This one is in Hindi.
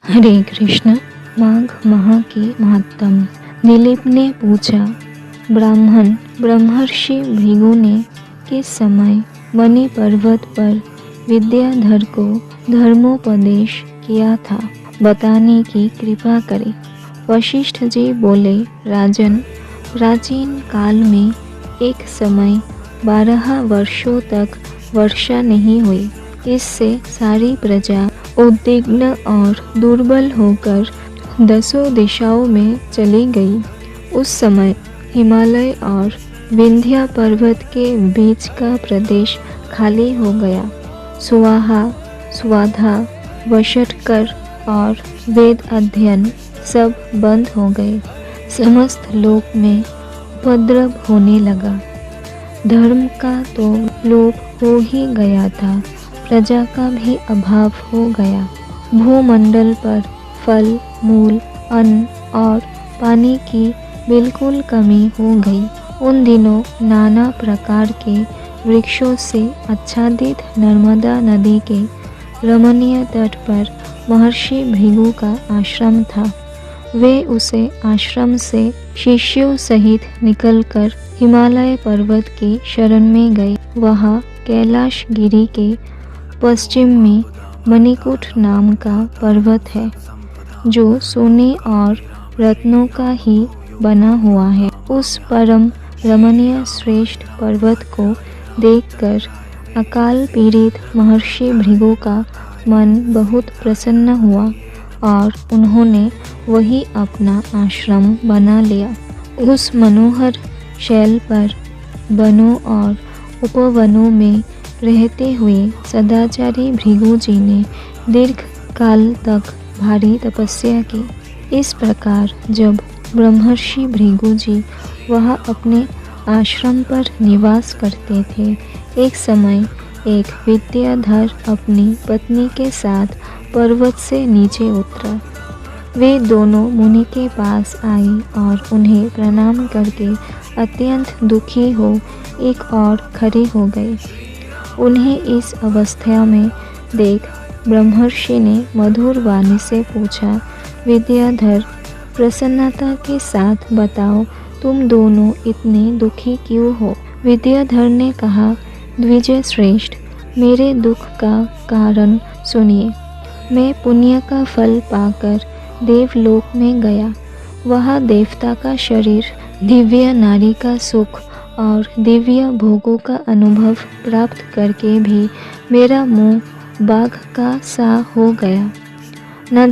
हरे कृष्ण। माघ माह की महत्तम। दिलीप ने पूछा, ब्राह्मण ब्रह्मर्षि भृगु ने किस समय मणि पर्वत पर विद्याधर को धर्मोपदेश किया था, बताने की कृपा करें। वशिष्ठ जी बोले, राजन, प्राचीन काल में एक समय 12 वर्षों तक वर्षा नहीं हुई। इससे सारी प्रजा उद्विग्न और दुर्बल होकर 10 दिशाओं में चली गई। उस समय हिमालय और विंध्य पर्वत के बीच का प्रदेश खाली हो गया। स्वाहा, स्वाधा, वषट्कर और वेद अध्ययन सब बंद हो गए। समस्त लोक में उपद्रव होने लगा। धर्म का तो लोप हो ही गया था, प्रजा का भी अभाव हो गया। भूमंडल पर फल, मूल, अन्न और पानी की बिल्कुल कमी हो गई। उन दिनों नाना प्रकार के वृक्षों से आच्छादित नर्मदा नदी के रमणीय तट पर महर्षि भृगु का आश्रम था। वे उसे आश्रम से शिष्यों सहित निकलकर हिमालय पर्वत की शरण में गए। वहाँ कैलाश गिरी के पश्चिम में मणिकूट नाम का पर्वत है, जो सोने और रत्नों का ही बना हुआ है। उस परम रमणीय श्रेष्ठ पर्वत को देखकर अकाल पीड़ित महर्षि भृगु का मन बहुत प्रसन्न हुआ और उन्होंने वही अपना आश्रम बना लिया। उस मनोहर शैल पर वनों और उपवनों में रहते हुए सदाचारी भृगु जी ने दीर्घ काल तक भारी तपस्या की। इस प्रकार जब ब्रह्मर्षि भृगु जी वहाँ अपने आश्रम पर निवास करते थे, एक समय एक विद्याधर अपनी पत्नी के साथ पर्वत से नीचे उतरा। वे दोनों मुनि के पास आई और उन्हें प्रणाम करके अत्यंत दुखी हो एक और खड़े हो गए। उन्हें इस अवस्था में देख ब्रह्मर्षि ने मधुर वाणी से पूछा, विद्याधर, प्रसन्नता के साथ बताओ, तुम दोनों इतने दुखी क्यों हो? विद्याधर ने कहा, द्विजय श्रेष्ठ, मेरे दुख का कारण सुनिए। मैं पुण्य का फल पाकर देवलोक में गया। वहाँ देवता का शरीर, दिव्य नारी का सुख और दिव्य भोगों का अनुभव प्राप्त करके भी मेरा मुंह बाघ का सा हो गया। न